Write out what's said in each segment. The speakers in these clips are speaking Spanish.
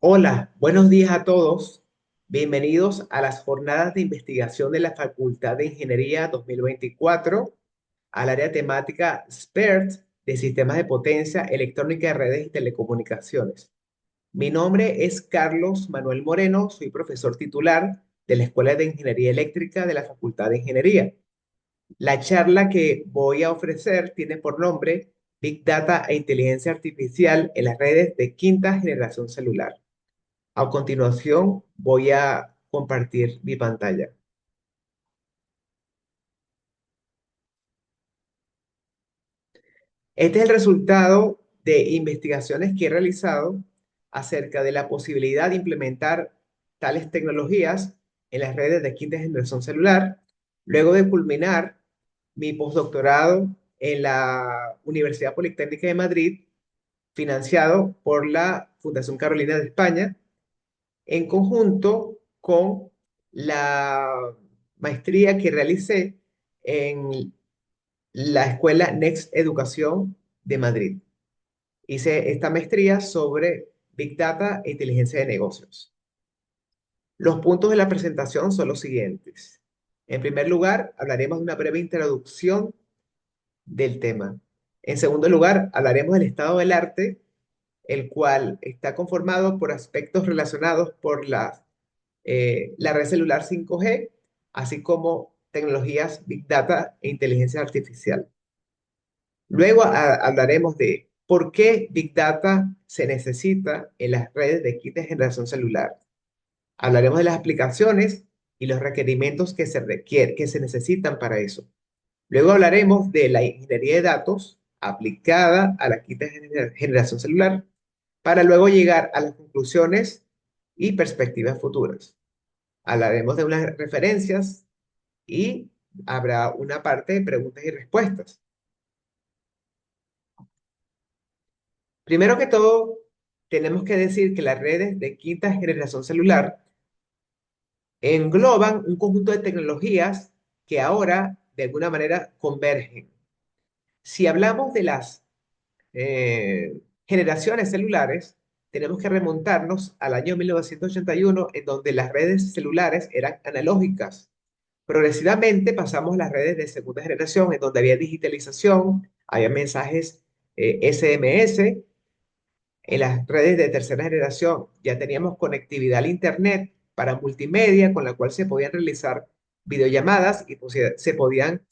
Hola, buenos días a todos. Bienvenidos a las jornadas de investigación de la Facultad de Ingeniería 2024 al área temática SPERT de Sistemas de Potencia, Electrónica de Redes y Telecomunicaciones. Mi nombre es Carlos Manuel Moreno, soy profesor titular de la Escuela de Ingeniería Eléctrica de la Facultad de Ingeniería. La charla que voy a ofrecer tiene por nombre Big Data e Inteligencia Artificial en las redes de quinta generación celular. A continuación, voy a compartir mi pantalla. Este es el resultado de investigaciones que he realizado acerca de la posibilidad de implementar tales tecnologías en las redes de quinta generación celular, luego de culminar mi postdoctorado en la Universidad Politécnica de Madrid, financiado por la Fundación Carolina de España, en conjunto con la maestría que realicé en la Escuela Next Educación de Madrid. Hice esta maestría sobre Big Data e inteligencia de negocios. Los puntos de la presentación son los siguientes. En primer lugar, hablaremos de una breve introducción del tema. En segundo lugar, hablaremos del estado del arte, el cual está conformado por aspectos relacionados por la red celular 5G, así como tecnologías Big Data e inteligencia artificial. Luego hablaremos de por qué Big Data se necesita en las redes de quinta generación celular. Hablaremos de las aplicaciones y los requerimientos que se necesitan para eso. Luego hablaremos de la ingeniería de datos aplicada a la quinta generación celular para luego llegar a las conclusiones y perspectivas futuras. Hablaremos de unas referencias y habrá una parte de preguntas y respuestas. Primero que todo, tenemos que decir que las redes de quinta generación celular engloban un conjunto de tecnologías que ahora de alguna manera convergen. Si hablamos de las generaciones celulares, tenemos que remontarnos al año 1981, en donde las redes celulares eran analógicas. Progresivamente pasamos a las redes de segunda generación, en donde había digitalización, había mensajes SMS. En las redes de tercera generación ya teníamos conectividad al Internet para multimedia, con la cual se podían realizar videollamadas y se podían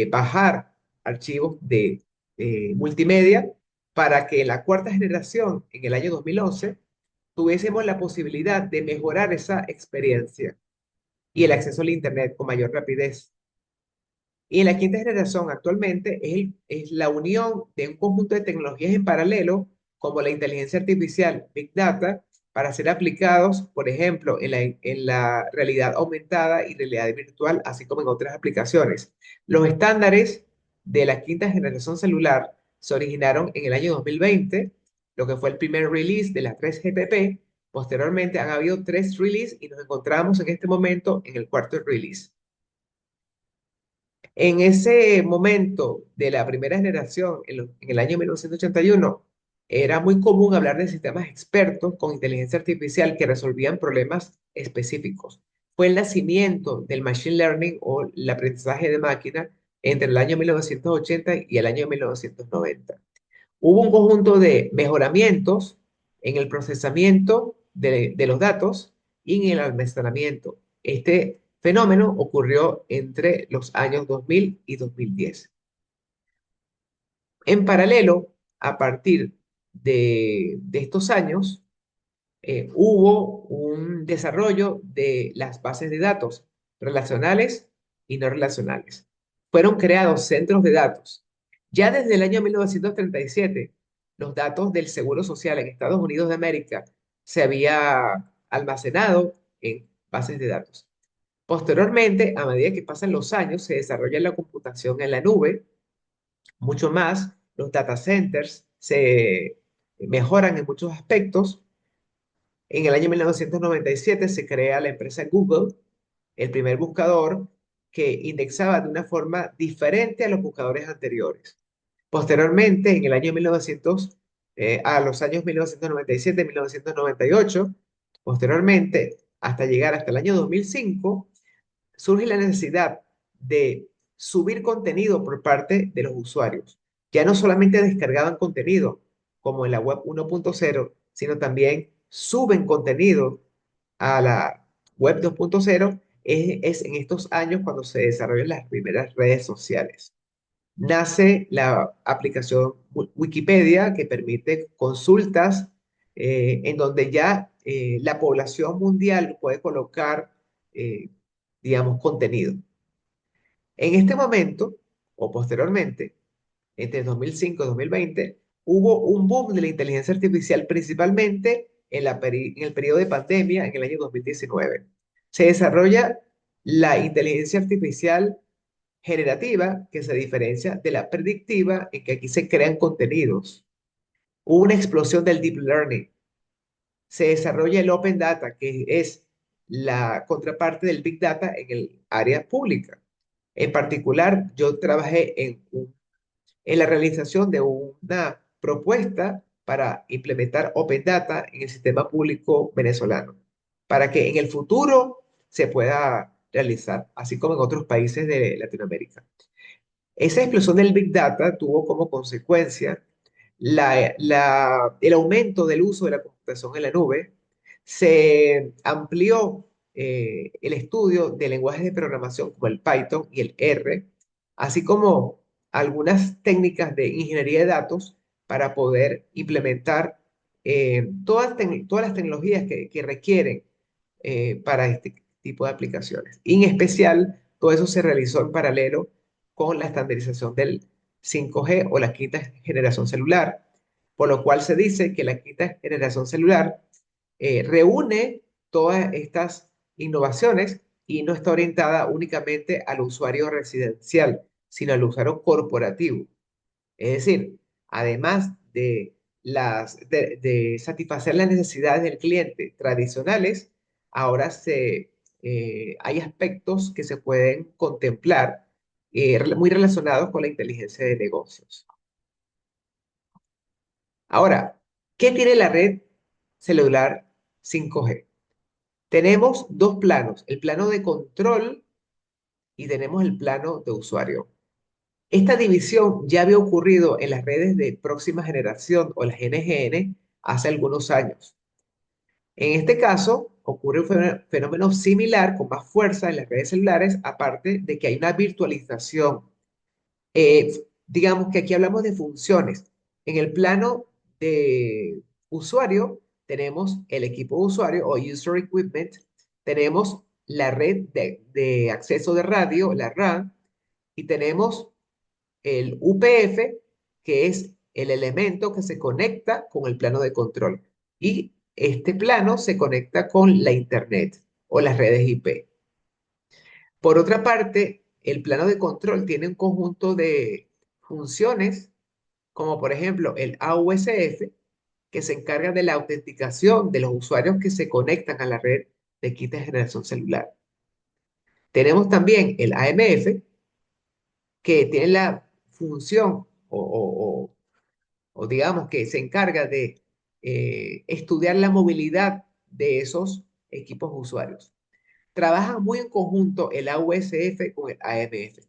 bajar archivos de multimedia para que en la cuarta generación, en el año 2011, tuviésemos la posibilidad de mejorar esa experiencia y el acceso al Internet con mayor rapidez. Y en la quinta generación actualmente es la unión de un conjunto de tecnologías en paralelo, como la inteligencia artificial, Big Data, para ser aplicados, por ejemplo, en la realidad aumentada y realidad virtual, así como en otras aplicaciones. Los estándares de la quinta generación celular se originaron en el año 2020, lo que fue el primer release de la 3GPP. Posteriormente han habido tres releases y nos encontramos en este momento en el cuarto release. En ese momento de la primera generación, en el año 1981, era muy común hablar de sistemas expertos con inteligencia artificial que resolvían problemas específicos. Fue el nacimiento del machine learning o el aprendizaje de máquina entre el año 1980 y el año 1990. Hubo un conjunto de mejoramientos en el procesamiento de los datos y en el almacenamiento. Este fenómeno ocurrió entre los años 2000 y 2010. En paralelo, a partir de estos años, hubo un desarrollo de las bases de datos relacionales y no relacionales. Fueron creados centros de datos. Ya desde el año 1937, los datos del Seguro Social en Estados Unidos de América se había almacenado en bases de datos. Posteriormente, a medida que pasan los años, se desarrolla la computación en la nube, mucho más, los data centers se mejoran en muchos aspectos. En el año 1997 se crea la empresa Google, el primer buscador que indexaba de una forma diferente a los buscadores anteriores. Posteriormente, en el año a los años 1997, 1998, posteriormente, hasta llegar hasta el año 2005, surge la necesidad de subir contenido por parte de los usuarios. Ya no solamente descargaban contenido como en la web 1.0, sino también suben contenido a la web 2.0. Es en estos años cuando se desarrollan las primeras redes sociales. Nace la aplicación Wikipedia que permite consultas en donde ya la población mundial puede colocar, eh, digamos, contenido. En este momento, o posteriormente, entre 2005 y 2020, hubo un boom de la inteligencia artificial, principalmente en el periodo de pandemia, en el año 2019. Se desarrolla la inteligencia artificial generativa, que se diferencia de la predictiva, en que aquí se crean contenidos. Hubo una explosión del deep learning. Se desarrolla el open data, que es la contraparte del big data en el área pública. En particular, yo trabajé en la realización de una propuesta para implementar Open Data en el sistema público venezolano, para que en el futuro se pueda realizar, así como en otros países de Latinoamérica. Esa explosión del Big Data tuvo como consecuencia el aumento del uso de la computación en la nube. Se amplió el estudio de lenguajes de programación como el Python y el R, así como algunas técnicas de ingeniería de datos para poder implementar todas las tecnologías que requieren para este tipo de aplicaciones. Y en especial, todo eso se realizó en paralelo con la estandarización del 5G o la quinta generación celular, por lo cual se dice que la quinta generación celular reúne todas estas innovaciones y no está orientada únicamente al usuario residencial, sino al usuario corporativo. Es decir, además de satisfacer las necesidades del cliente tradicionales, ahora hay aspectos que se pueden contemplar muy relacionados con la inteligencia de negocios. Ahora, ¿qué tiene la red celular 5G? Tenemos dos planos, el plano de control y tenemos el plano de usuario. Esta división ya había ocurrido en las redes de próxima generación o las NGN hace algunos años. En este caso, ocurre un fenómeno similar con más fuerza en las redes celulares, aparte de que hay una virtualización. Digamos que aquí hablamos de funciones. En el plano de usuario, tenemos el equipo de usuario o user equipment, tenemos la red de acceso de radio, la RAN, y tenemos el UPF, que es el elemento que se conecta con el plano de control. Y este plano se conecta con la Internet o las redes IP. Por otra parte, el plano de control tiene un conjunto de funciones, como por ejemplo el AUSF, que se encarga de la autenticación de los usuarios que se conectan a la red de quinta generación celular. Tenemos también el AMF, que tiene la función o digamos que se encarga de estudiar la movilidad de esos equipos usuarios. Trabajan muy en conjunto el AUSF con el AMF.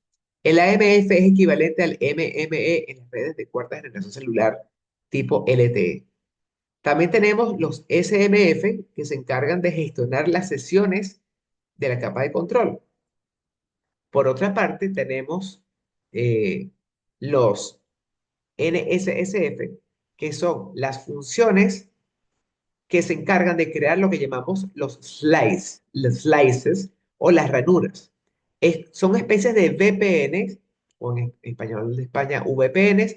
El AMF es equivalente al MME en las redes de cuarta generación celular tipo LTE. También tenemos los SMF que se encargan de gestionar las sesiones de la capa de control. Por otra parte, tenemos eh, los NSSF, que son las funciones que se encargan de crear lo que llamamos los slices o las ranuras. Son especies de VPNs, o en español de España, VPNs,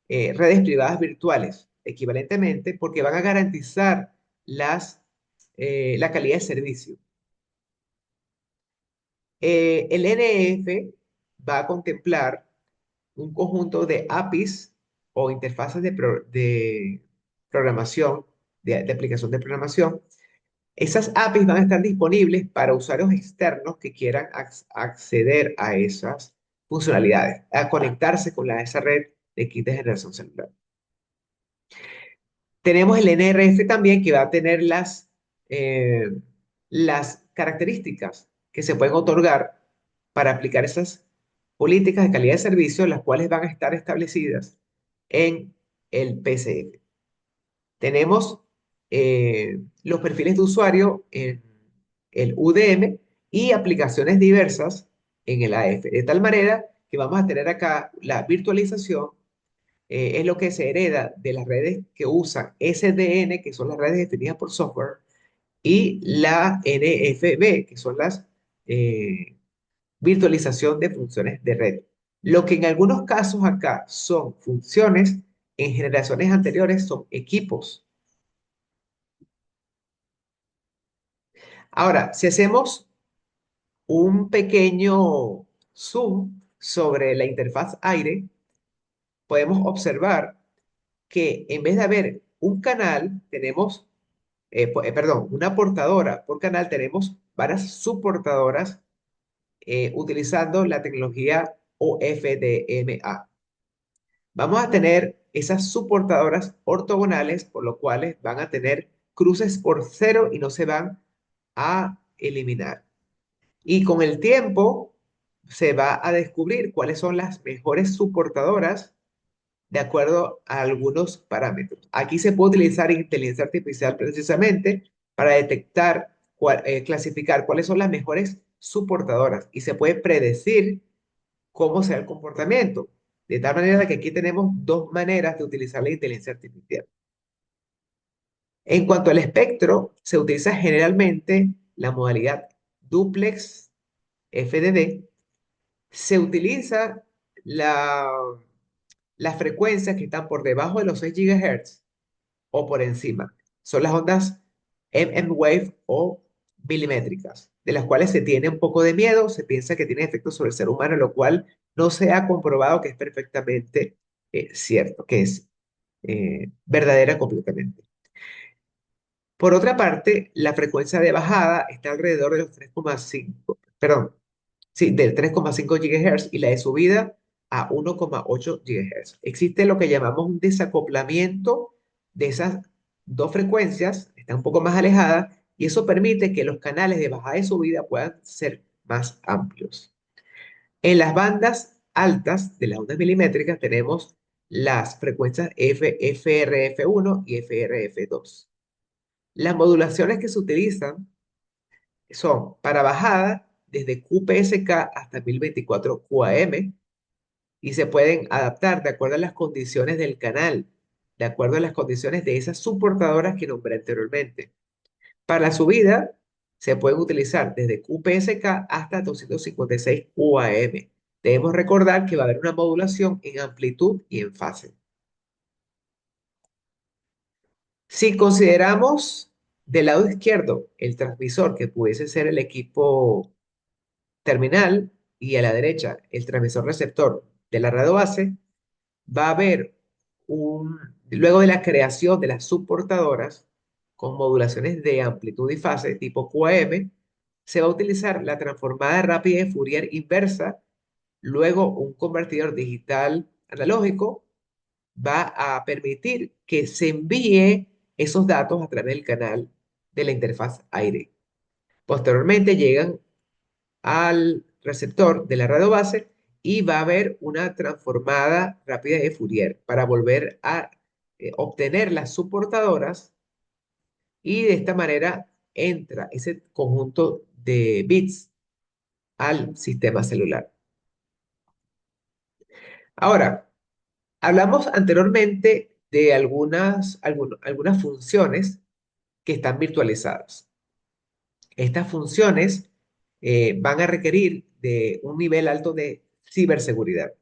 redes privadas virtuales, equivalentemente, porque van a garantizar la calidad de servicio. El NF va a contemplar un conjunto de APIs o interfaces de programación, de aplicación de programación. Esas APIs van a estar disponibles para usuarios externos que quieran acceder a esas funcionalidades, a conectarse con esa red de kit de generación celular. Tenemos el NRF también que va a tener eh, las características que se pueden otorgar para aplicar esas políticas de calidad de servicio, las cuales van a estar establecidas en el PCF. Tenemos los perfiles de usuario en el UDM y aplicaciones diversas en el AF, de tal manera que vamos a tener acá la virtualización, es lo que se hereda de las redes que usan SDN, que son las redes definidas por software, y la NFV, que son las virtualización de funciones de red. Lo que en algunos casos acá son funciones, en generaciones anteriores son equipos. Ahora, si hacemos un pequeño zoom sobre la interfaz aire, podemos observar que en vez de haber un canal, tenemos, perdón, una portadora por canal, tenemos varias subportadoras utilizando la tecnología OFDMA. Vamos a tener esas subportadoras ortogonales, por lo cuales van a tener cruces por cero y no se van a eliminar. Y con el tiempo se va a descubrir cuáles son las mejores soportadoras de acuerdo a algunos parámetros. Aquí se puede utilizar inteligencia artificial precisamente para detectar, clasificar cuáles son las mejores soportadoras y se puede predecir cómo será el comportamiento. De tal manera que aquí tenemos dos maneras de utilizar la inteligencia artificial. En cuanto al espectro, se utiliza generalmente la modalidad duplex FDD. Se utiliza la, las frecuencias que están por debajo de los 6 GHz o por encima. Son las ondas MM-Wave o milimétricas, de las cuales se tiene un poco de miedo, se piensa que tiene efectos sobre el ser humano, lo cual no se ha comprobado que es perfectamente cierto, que es verdadera completamente. Por otra parte, la frecuencia de bajada está alrededor de los 3,5, perdón, sí, del 3,5 GHz y la de subida a 1,8 GHz. Existe lo que llamamos un desacoplamiento de esas dos frecuencias, están un poco más alejadas, y eso permite que los canales de bajada y subida puedan ser más amplios. En las bandas altas de las ondas milimétricas tenemos las frecuencias FRF1 y FRF2. Las modulaciones que se utilizan son para bajada desde QPSK hasta 1024 QAM y se pueden adaptar de acuerdo a las condiciones del canal, de acuerdo a las condiciones de esas soportadoras que nombré anteriormente. Para la subida se pueden utilizar desde QPSK hasta 256 QAM. Debemos recordar que va a haber una modulación en amplitud y en fase. Si consideramos del lado izquierdo el transmisor, que pudiese ser el equipo terminal, y a la derecha el transmisor receptor de la radio base, va a haber luego de la creación de las subportadoras con modulaciones de amplitud y fase tipo QAM, se va a utilizar la transformada rápida de Fourier inversa, luego un convertidor digital analógico va a permitir que se envíe esos datos a través del canal de la interfaz aire. Posteriormente llegan al receptor de la radio base y va a haber una transformada rápida de Fourier para volver a obtener las soportadoras y de esta manera entra ese conjunto de bits al sistema celular. Ahora, hablamos anteriormente de algunas funciones que están virtualizadas. Estas funciones van a requerir de un nivel alto de ciberseguridad.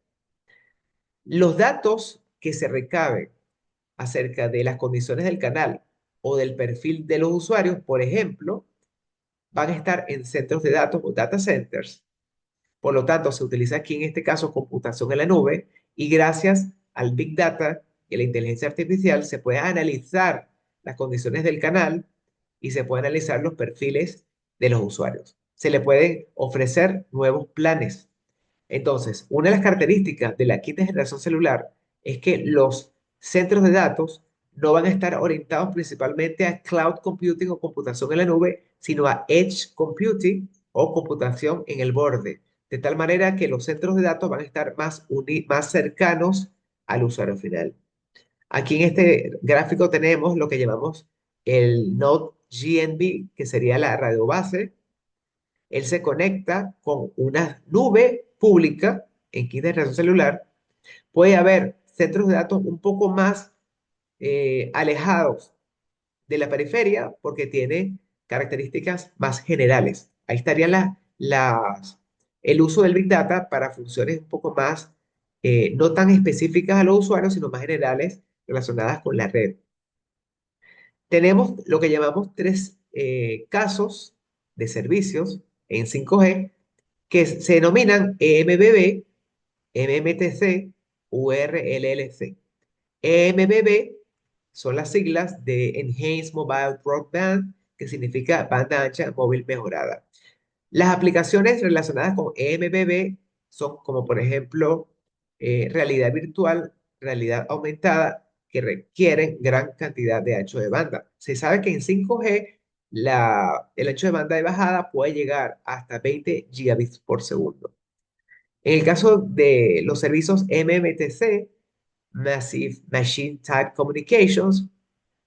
Los datos que se recaben acerca de las condiciones del canal o del perfil de los usuarios, por ejemplo, van a estar en centros de datos o data centers. Por lo tanto, se utiliza aquí en este caso computación en la nube y gracias al Big Data y a la inteligencia artificial se puede analizar las condiciones del canal y se puede analizar los perfiles de los usuarios. Se le pueden ofrecer nuevos planes. Entonces, una de las características de la quinta generación celular es que los centros de datos no van a estar orientados principalmente a cloud computing o computación en la nube, sino a edge computing o computación en el borde, de tal manera que los centros de datos van a estar más cercanos al usuario final. Aquí en este gráfico tenemos lo que llamamos el Node GNB, que sería la radio base. Él se conecta con una nube pública en kit de red celular. Puede haber centros de datos un poco más alejados de la periferia porque tiene características más generales. Ahí estarían el uso del Big Data para funciones un poco más, no tan específicas a los usuarios, sino más generales relacionadas con la red. Tenemos lo que llamamos tres casos de servicios en 5G que se denominan EMBB, MMTC, URLLC. EMBB son las siglas de Enhanced Mobile Broadband, que significa banda ancha móvil mejorada. Las aplicaciones relacionadas con EMBB son como por ejemplo realidad virtual, realidad aumentada, que requieren gran cantidad de ancho de banda. Se sabe que en 5G el ancho de banda de bajada puede llegar hasta 20 gigabits por segundo. En el caso de los servicios MMTC, Massive Machine Type Communications,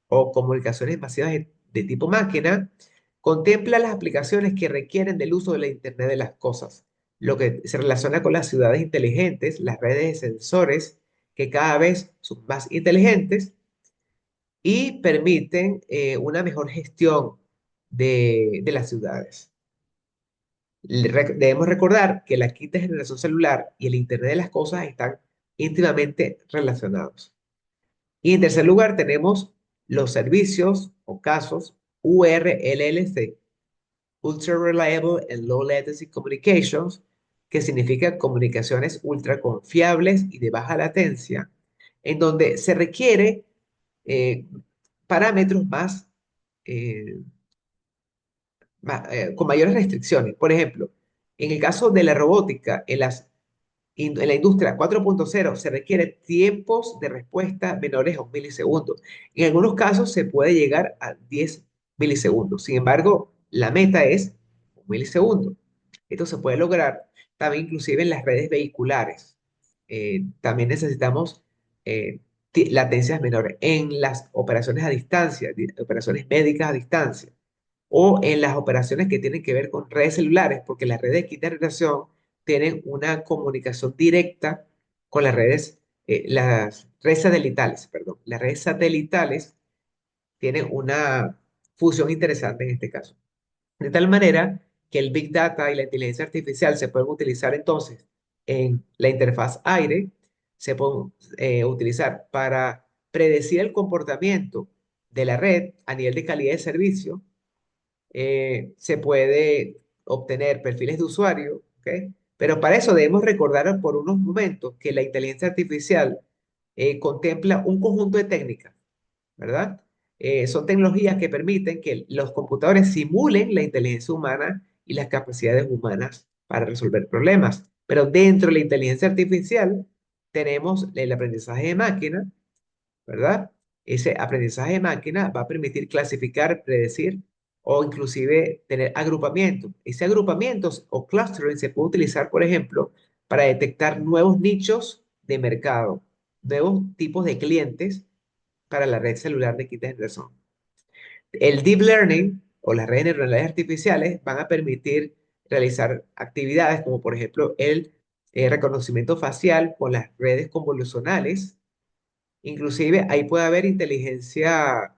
o comunicaciones masivas de tipo máquina, contempla las aplicaciones que requieren del uso de la Internet de las cosas, lo que se relaciona con las ciudades inteligentes, las redes de sensores que cada vez son más inteligentes y permiten una mejor gestión de las ciudades. Debemos recordar que la quinta generación celular y el Internet de las cosas están íntimamente relacionados. Y en tercer lugar tenemos los servicios o casos URLLC, Ultra Reliable and Low Latency Communications, que significa comunicaciones ultra confiables y de baja latencia, en donde se requiere eh, parámetros eh, con mayores restricciones. Por ejemplo, en el caso de la robótica, en la industria 4.0 se requieren tiempos de respuesta menores a un milisegundo. En algunos casos se puede llegar a 10 milisegundos. Sin embargo, la meta es un milisegundo. Esto se puede lograr también inclusive en las redes vehiculares. También necesitamos eh, latencias menores en las operaciones a distancia, operaciones médicas a distancia o en las operaciones que tienen que ver con redes celulares, porque las redes de quinta generación tienen una comunicación directa con las redes satelitales, perdón. Las redes satelitales tienen una fusión interesante en este caso. De tal manera que el Big Data y la inteligencia artificial se pueden utilizar entonces en la interfaz aire, se pueden utilizar para predecir el comportamiento de la red a nivel de calidad de servicio. Se puede obtener perfiles de usuario, ¿ok? Pero para eso debemos recordar por unos momentos que la inteligencia artificial contempla un conjunto de técnicas, ¿verdad? Son tecnologías que permiten que los computadores simulen la inteligencia humana y las capacidades humanas para resolver problemas. Pero dentro de la inteligencia artificial tenemos el aprendizaje de máquina, ¿verdad? Ese aprendizaje de máquina va a permitir clasificar, predecir o inclusive tener agrupamientos. Ese agrupamientos o clustering se puede utilizar, por ejemplo, para detectar nuevos nichos de mercado, nuevos tipos de clientes para la red celular de quinta generación. El deep learning o las redes neuronales artificiales van a permitir realizar actividades como, por ejemplo, el reconocimiento facial con las redes convolucionales. Inclusive ahí puede haber inteligencia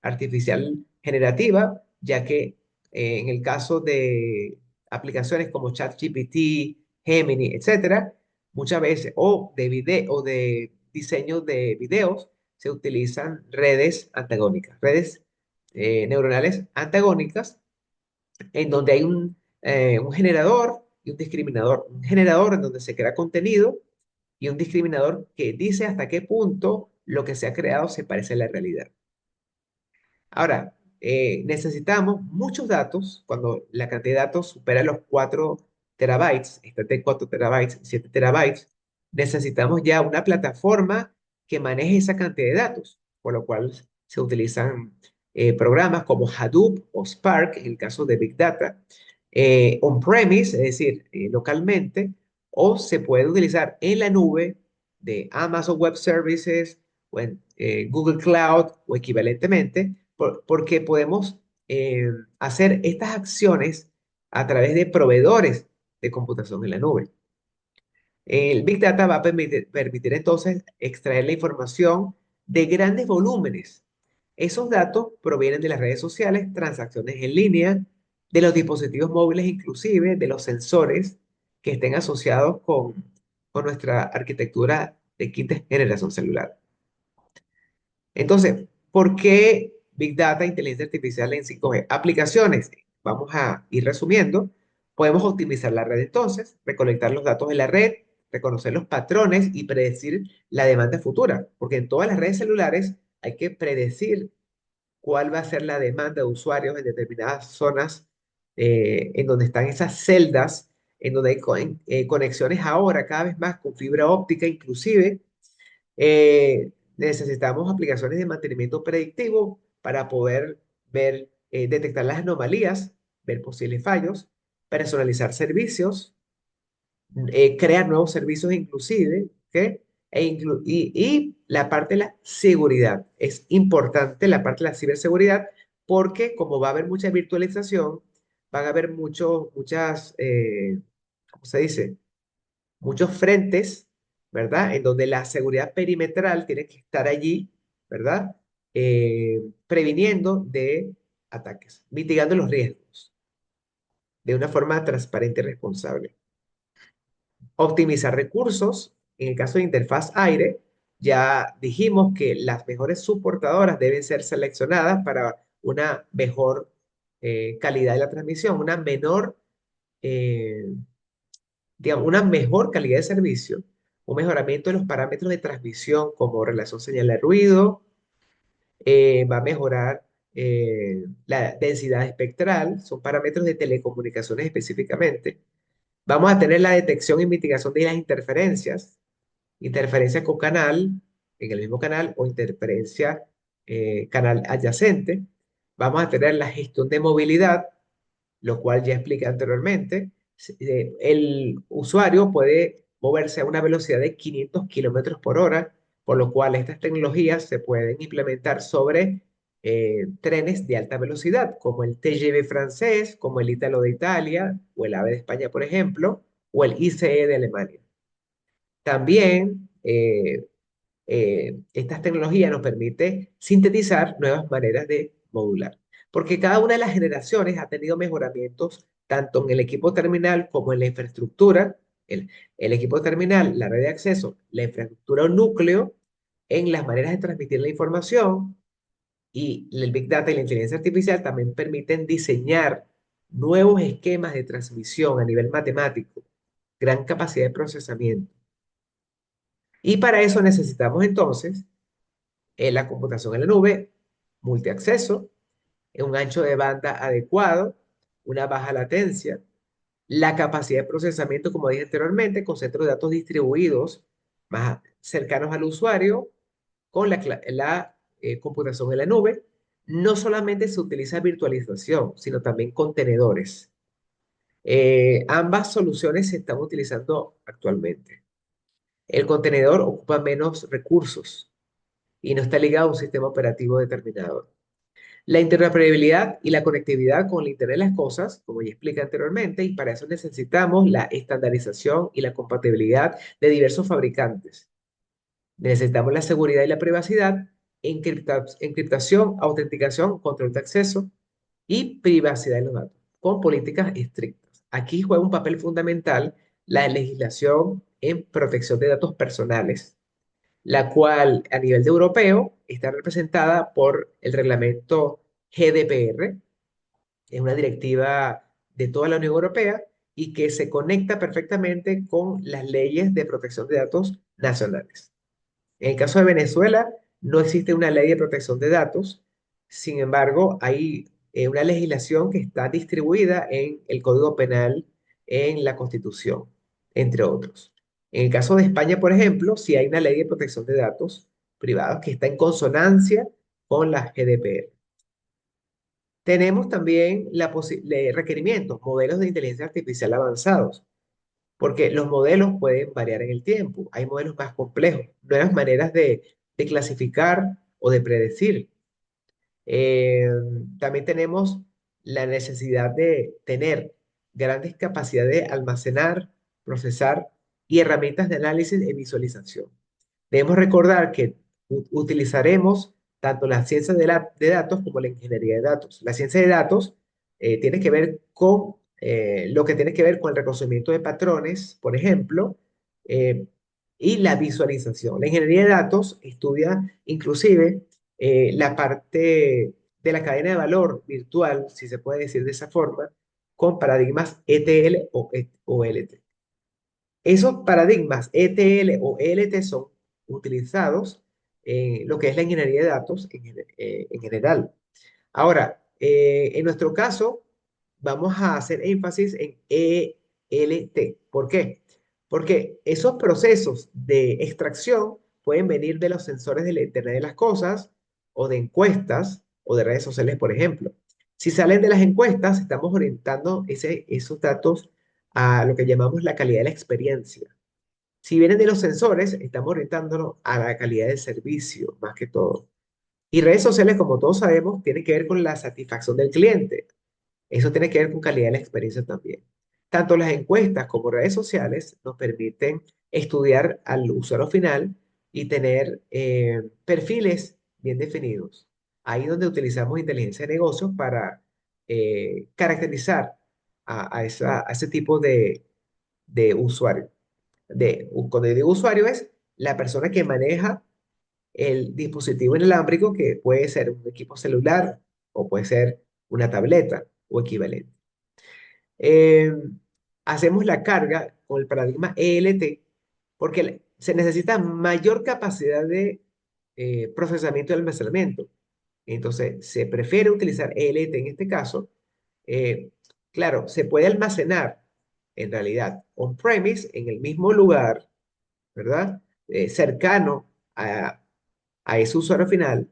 artificial generativa, ya que en el caso de aplicaciones como ChatGPT, Gemini, etcétera, muchas veces, o de diseño de videos, se utilizan redes antagónicas, redes neuronales antagónicas, en donde hay un generador y un discriminador. Un generador en donde se crea contenido y un discriminador que dice hasta qué punto lo que se ha creado se parece a la realidad. Ahora, necesitamos muchos datos. Cuando la cantidad de datos supera los 4 terabytes, está entre 4 terabytes y 7 terabytes, necesitamos ya una plataforma que maneje esa cantidad de datos. por lo cual se utilizan programas como Hadoop o Spark, en el caso de Big Data, on-premise, es decir, localmente, o se puede utilizar en la nube de Amazon Web Services o en Google Cloud o equivalentemente, porque podemos hacer estas acciones a través de proveedores de computación en la nube. El Big Data va a permitir entonces extraer la información de grandes volúmenes. Esos datos provienen de las redes sociales, transacciones en línea, de los dispositivos móviles, inclusive de los sensores que estén asociados con nuestra arquitectura de quinta generación celular. Entonces, ¿por qué Big Data, inteligencia artificial en 5G? Aplicaciones. Vamos a ir resumiendo. Podemos optimizar la red entonces, recolectar los datos de la red, reconocer los patrones y predecir la demanda futura, porque en todas las redes celulares hay que predecir cuál va a ser la demanda de usuarios en determinadas zonas en donde están esas celdas, en donde hay conexiones ahora cada vez más con fibra óptica inclusive. Necesitamos aplicaciones de mantenimiento predictivo para poder ver, detectar las anomalías, ver posibles fallos, personalizar servicios, crear nuevos servicios inclusive, ¿ok? Y la parte de la seguridad. Es importante la parte de la ciberseguridad porque como va a haber mucha virtualización, van a haber muchas, ¿cómo se dice? Muchos frentes, ¿verdad? En donde la seguridad perimetral tiene que estar allí, ¿verdad? Previniendo de ataques, mitigando los riesgos de una forma transparente y responsable. Optimizar recursos. En el caso de interfaz aire, ya dijimos que las mejores soportadoras deben ser seleccionadas para una mejor calidad de la transmisión, una menor eh, digamos, una mejor calidad de servicio, un mejoramiento de los parámetros de transmisión como relación señal de ruido, va a mejorar la densidad espectral, son parámetros de telecomunicaciones específicamente. Vamos a tener la detección y mitigación de las interferencias, interferencia con canal, en el mismo canal, o interferencia canal adyacente. Vamos a tener la gestión de movilidad, lo cual ya expliqué anteriormente. El usuario puede moverse a una velocidad de 500 kilómetros por hora, por lo cual estas tecnologías se pueden implementar sobre trenes de alta velocidad, como el TGV francés, como el Ítalo de Italia, o el AVE de España, por ejemplo, o el ICE de Alemania. También estas tecnologías nos permite sintetizar nuevas maneras de modular, porque cada una de las generaciones ha tenido mejoramientos tanto en el equipo terminal como en la infraestructura, el equipo terminal, la red de acceso, la infraestructura o núcleo, en las maneras de transmitir la información y el Big Data y la inteligencia artificial también permiten diseñar nuevos esquemas de transmisión a nivel matemático, gran capacidad de procesamiento. Y para eso necesitamos entonces la computación en la nube, multiacceso, un ancho de banda adecuado, una baja latencia, la capacidad de procesamiento, como dije anteriormente, con centros de datos distribuidos más cercanos al usuario, con la computación en la nube. No solamente se utiliza virtualización, sino también contenedores. Ambas soluciones se están utilizando actualmente. El contenedor ocupa menos recursos y no está ligado a un sistema operativo determinado. La interoperabilidad y la conectividad con el Internet de las Cosas, como ya expliqué anteriormente, y para eso necesitamos la estandarización y la compatibilidad de diversos fabricantes. Necesitamos la seguridad y la privacidad, encriptación, autenticación, control de acceso y privacidad de los datos, con políticas estrictas. Aquí juega un papel fundamental la legislación en protección de datos personales, la cual a nivel de europeo está representada por el reglamento GDPR, es una directiva de toda la Unión Europea y que se conecta perfectamente con las leyes de protección de datos nacionales. En el caso de Venezuela, no existe una ley de protección de datos, sin embargo, hay una legislación que está distribuida en el Código Penal, en la Constitución, entre otros. En el caso de España, por ejemplo, sí hay una ley de protección de datos privados que está en consonancia con la GDPR. Tenemos también requerimientos, modelos de inteligencia artificial avanzados, porque los modelos pueden variar en el tiempo. Hay modelos más complejos, nuevas maneras de clasificar o de predecir. Eh, También tenemos la necesidad de tener grandes capacidades de almacenar, procesar y herramientas de análisis y visualización. Debemos recordar que utilizaremos tanto la ciencia de datos como la ingeniería de datos. La ciencia de datos tiene que ver con lo que tiene que ver con el reconocimiento de patrones, por ejemplo, eh, y la visualización. La ingeniería de datos estudia inclusive la parte de la cadena de valor virtual, si se puede decir de esa forma, con paradigmas ETL o LT. Esos paradigmas ETL o ELT son utilizados en lo que es la ingeniería de datos en general. Ahora, en nuestro caso, vamos a hacer énfasis en ELT. ¿Por qué? Porque esos procesos de extracción pueden venir de los sensores de la Internet de las Cosas o de encuestas o de redes sociales, por ejemplo. Si salen de las encuestas, estamos orientando esos datos a lo que llamamos la calidad de la experiencia. Si vienen de los sensores, estamos orientándonos a la calidad del servicio, más que todo. Y redes sociales, como todos sabemos, tienen que ver con la satisfacción del cliente. Eso tiene que ver con calidad de la experiencia también. Tanto las encuestas como redes sociales nos permiten estudiar al usuario final y tener perfiles bien definidos. Ahí donde utilizamos inteligencia de negocios para caracterizar a ese tipo de usuario. Cuando yo digo usuario es la persona que maneja el dispositivo inalámbrico, que puede ser un equipo celular o puede ser una tableta o equivalente. Eh, Hacemos la carga con el paradigma ELT porque se necesita mayor capacidad de procesamiento y almacenamiento. Entonces, se prefiere utilizar ELT en este caso. Eh, claro, se puede almacenar en realidad on-premise en el mismo lugar, ¿verdad? Cercano a ese usuario final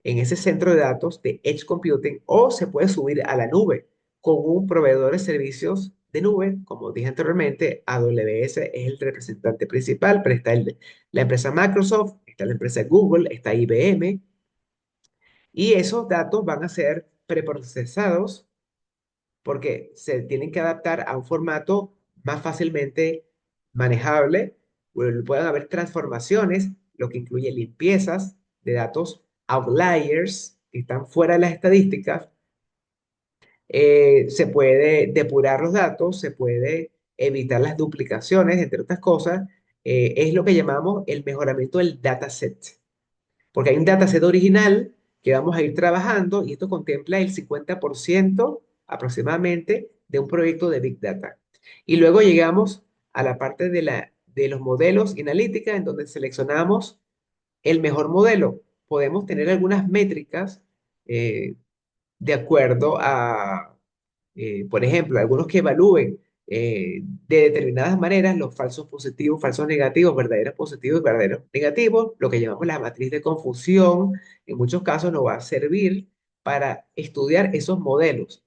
en ese centro de datos de Edge Computing o se puede subir a la nube con un proveedor de servicios de nube, como dije anteriormente, AWS es el representante principal, pero está la empresa Microsoft, está la empresa Google, está IBM, y esos datos van a ser preprocesados porque se tienen que adaptar a un formato más fácilmente manejable. Pueden haber transformaciones, lo que incluye limpiezas de datos, outliers, que están fuera de las estadísticas. Se puede depurar los datos, se puede evitar las duplicaciones, entre otras cosas. Es lo que llamamos el mejoramiento del dataset porque hay un dataset original que vamos a ir trabajando y esto contempla el 50% aproximadamente de un proyecto de Big Data. Y luego llegamos a la parte de los modelos y analítica en donde seleccionamos el mejor modelo. Podemos tener algunas métricas eh, de acuerdo a, por ejemplo, algunos que evalúen de determinadas maneras los falsos positivos, falsos negativos, verdaderos positivos y verdaderos negativos, lo que llamamos la matriz de confusión, en muchos casos nos va a servir para estudiar esos modelos,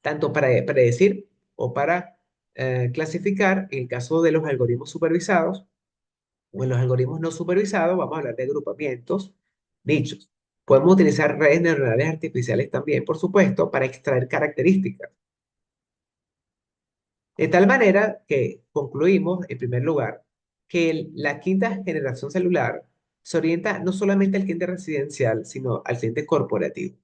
tanto para predecir o para clasificar, en el caso de los algoritmos supervisados, o en los algoritmos no supervisados, vamos a hablar de agrupamientos, nichos. Podemos utilizar redes neuronales artificiales también, por supuesto, para extraer características. De tal manera que concluimos, en primer lugar, que la quinta generación celular se orienta no solamente al cliente residencial, sino al cliente corporativo.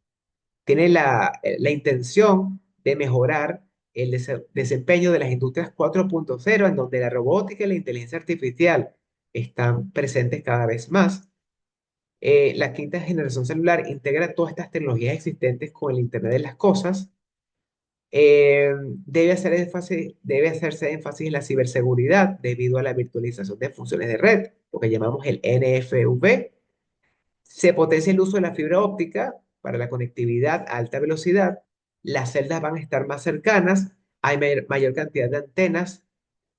Tiene la intención de mejorar el desempeño de las industrias 4.0, en donde la robótica y la inteligencia artificial están presentes cada vez más. La quinta generación celular integra todas estas tecnologías existentes con el Internet de las Cosas. Debe hacerse énfasis en la ciberseguridad debido a la virtualización de funciones de red, lo que llamamos el NFV. Se potencia el uso de la fibra óptica para la conectividad a alta velocidad. Las celdas van a estar más cercanas, hay mayor cantidad de antenas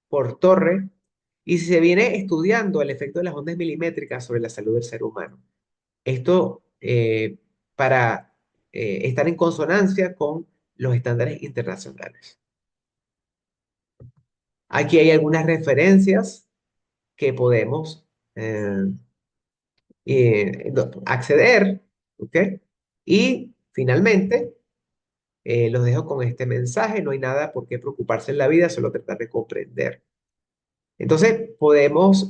por torre y se viene estudiando el efecto de las ondas milimétricas sobre la salud del ser humano. Esto para estar en consonancia con los estándares internacionales. Aquí hay algunas referencias que podemos acceder, ¿ok? Y finalmente, los dejo con este mensaje, no hay nada por qué preocuparse en la vida, solo tratar de comprender. Entonces, podemos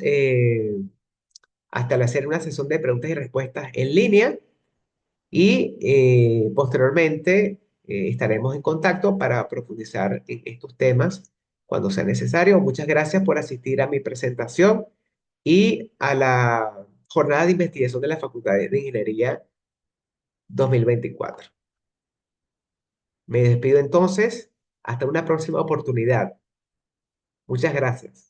hasta hacer una sesión de preguntas y respuestas en línea y posteriormente estaremos en contacto para profundizar en estos temas cuando sea necesario. Muchas gracias por asistir a mi presentación y a la jornada de investigación de la Facultad de Ingeniería 2024. Me despido entonces, hasta una próxima oportunidad. Muchas gracias.